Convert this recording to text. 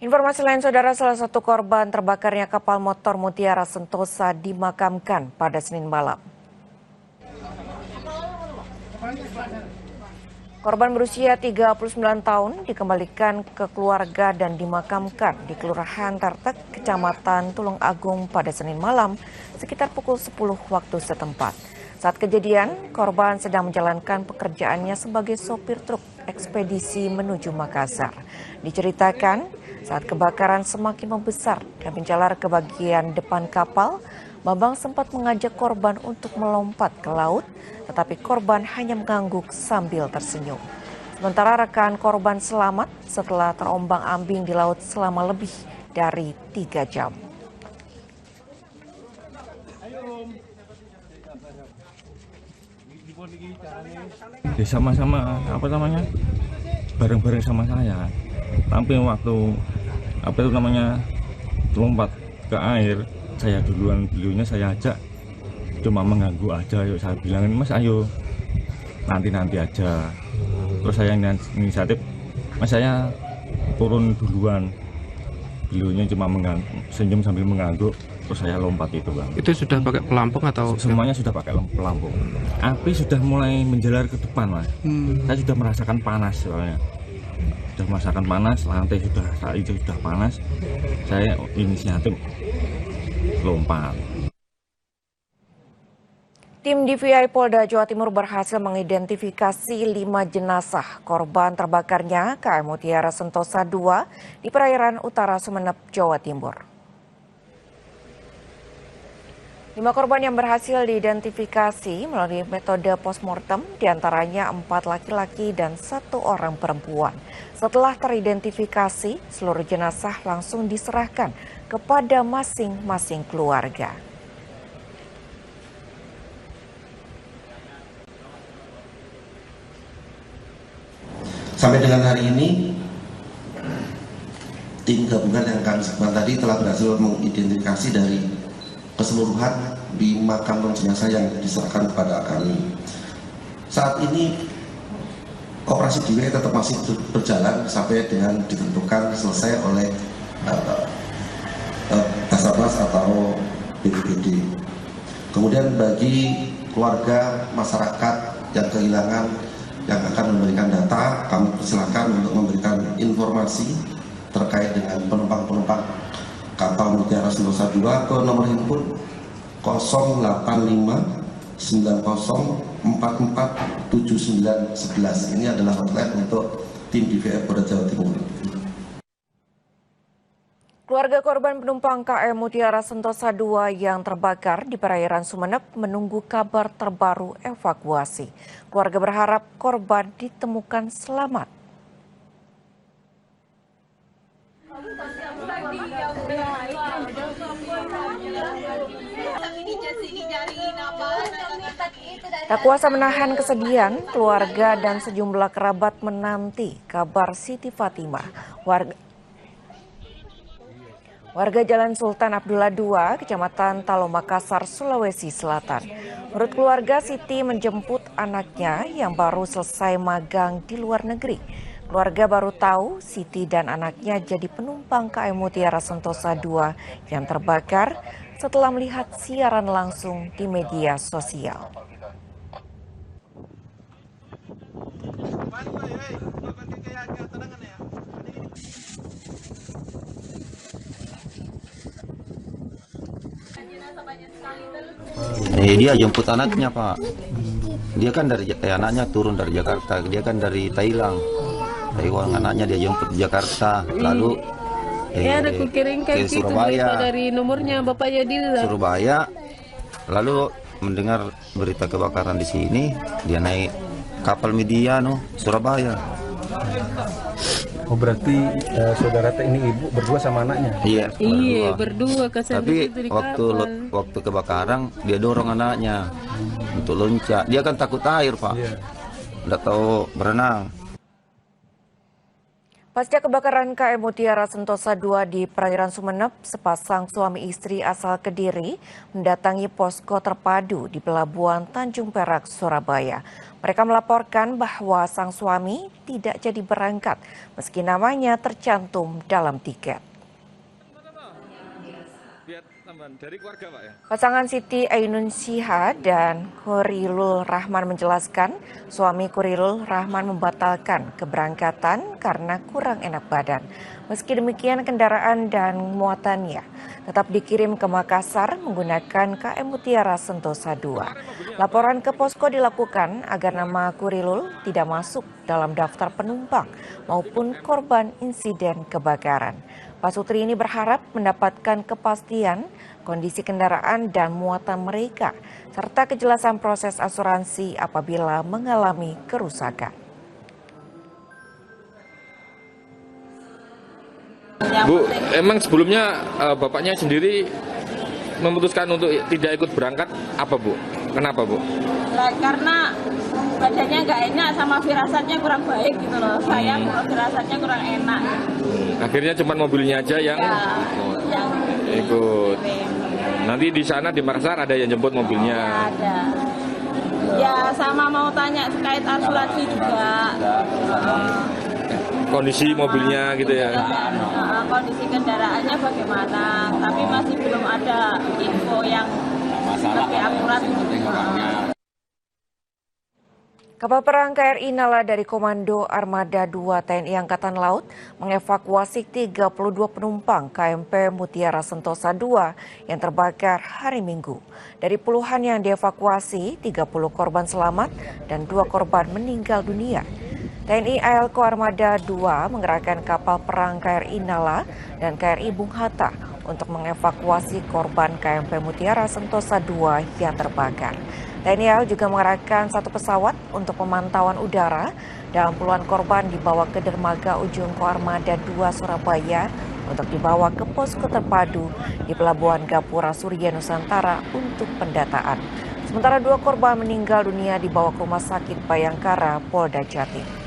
Informasi lain, saudara, salah satu korban terbakarnya kapal motor Mutiara Sentosa dimakamkan pada Senin malam. Korban berusia 39 tahun dikembalikan ke keluarga dan dimakamkan di Kelurahan Tertek, Kecamatan Tulung Agung pada Senin malam sekitar pukul 10 waktu setempat. Saat kejadian, korban sedang menjalankan pekerjaannya sebagai sopir truk ekspedisi menuju Makassar. Diceritakan, saat kebakaran semakin membesar dan menjalar ke bagian depan kapal, Bambang sempat mengajak korban untuk melompat ke laut, tetapi korban hanya mengangguk sambil tersenyum. Sementara rekan korban selamat setelah terombang-ambing di laut selama lebih dari 3 jam. Ya sama-sama bareng-bareng sama saya. Tapi waktu lompat ke air, saya duluan, beliaunya saya ajak, cuma mengganggu aja. Yuk saya bilangin, Mas ayo nanti aja. Terus saya inisiatif, Mas saya turun duluan. Beliaunya cuma senyum sambil mengangguk. Terus saya lompat itu, Bang. Itu sudah pakai pelampung atau? Semuanya sudah pakai pelampung. Api sudah mulai menjalar ke depan, Mas. Saya sudah merasakan panas soalnya. Sudah merasakan panas, lantai saat itu sudah panas. Saya inisiatif lompat. Tim DVI Polda Jawa Timur berhasil mengidentifikasi 5 jenazah korban terbakarnya KM Mutiara Sentosa II di perairan utara Sumeneb, Jawa Timur. 5 korban yang berhasil diidentifikasi melalui metode postmortem, diantaranya 4 laki-laki dan 1 orang perempuan. Setelah teridentifikasi, seluruh jenazah langsung diserahkan kepada masing-masing keluarga. Sampai dengan hari ini, tim gabungan yang kami sebutkan tadi telah berhasil mengidentifikasi dari keseluruhan 5 kantong jenazah yang diserahkan kepada kami. Saat ini operasi DWI tetap masih berjalan sampai dengan ditentukan selesai oleh Basarnas atau BPBD. Kemudian bagi keluarga masyarakat yang kehilangan, yang akan memberikan data, kami persilakan untuk memberikan informasi terkait dengan penumpang-penumpang kapal Mutiara Sentosa II ke nomor handphone 085 90 44 79 11. Ini adalah hotline untuk tim DVI Polda Jawa Timur. Keluarga korban penumpang KM Mutiara Sentosa II yang terbakar di perairan Sumeneb menunggu kabar terbaru evakuasi. Keluarga berharap korban ditemukan selamat. Tak kuasa menahan kesedihan, keluarga dan sejumlah kerabat menanti kabar Siti Fatimah, warga Jalan Sultan Abdullah II, Kecamatan Talo, Makassar, Sulawesi Selatan. Menurut keluarga, Siti menjemput anaknya yang baru selesai magang di luar negeri. Keluarga baru tahu Siti dan anaknya jadi penumpang KM Mutiara Sentosa II yang terbakar setelah melihat siaran langsung di media sosial. Dia jemput anaknya, Pak. Dia kan anaknya turun dari Jakarta, dia kan dari Taiwan, anaknya dia jemput di Jakarta, lalu ada kukiringkan ke Surabaya dari nomornya Bapak Yadil. Surabaya, lalu mendengar berita kebakaran di sini, dia naik kapal Mediano Surabaya. Oh, berarti saudara ini ibu berdua sama anaknya? Iya, berdua. Tapi waktu kebakaran dia dorong anaknya untuk loncat. Dia kan takut air, Pak. Nggak tahu berenang. Pasca kebakaran KM Mutiara Sentosa II di perairan Sumeneb, sepasang suami istri asal Kediri mendatangi posko terpadu di Pelabuhan Tanjung Perak, Surabaya. Mereka melaporkan bahwa sang suami tidak jadi berangkat meski namanya tercantum dalam tiket. Pasangan Siti Ainun Siha dan Kurilul Rahman menjelaskan suami Kurilul Rahman membatalkan keberangkatan karena kurang enak badan. Meski demikian kendaraan dan muatannya tetap dikirim ke Makassar menggunakan KM Mutiara Sentosa II. Laporan ke posko dilakukan agar nama Kurilul tidak masuk dalam daftar penumpang maupun korban insiden kebakaran. Pak Sutri ini berharap mendapatkan kepastian kondisi kendaraan dan muatan mereka, serta kejelasan proses asuransi apabila mengalami kerusakan. Bu, emang sebelumnya bapaknya sendiri memutuskan untuk tidak ikut berangkat apa, Bu? Kenapa, Bu? Karena badannya nggak enak sama firasatnya kurang baik gitu loh. Saya firasatnya kurang enak. Akhirnya cuma mobilnya aja yang ikut. Nanti di sana di Makassar ada yang jemput mobilnya. Ya, ada. Ya sama mau tanya terkait asuransi juga. Kondisi mobilnya gitu ya. Kondisi kendaraannya bagaimana? Tapi masih belum ada info yang lebih akurat. Kapal perang KRI Nala dari Komando Armada 2 TNI Angkatan Laut mengevakuasi 32 penumpang KMP Mutiara Sentosa II yang terbakar hari Minggu. Dari puluhan yang dievakuasi, 30 korban selamat dan 2 korban meninggal dunia. TNI AL Armada 2 mengerahkan kapal perang KRI Nala dan KRI Bung Hatta untuk mengevakuasi korban KMP Mutiara Sentosa II yang terbakar. TNI AL juga mengerahkan 1 pesawat untuk pemantauan udara dan puluhan korban dibawa ke dermaga Ujung Koarmada 2 Surabaya untuk dibawa ke posko terpadu di Pelabuhan Gapura Surya Nusantara untuk pendataan. Sementara 2 korban meninggal dunia dibawa ke Rumah Sakit Bayangkara Polda Jatim.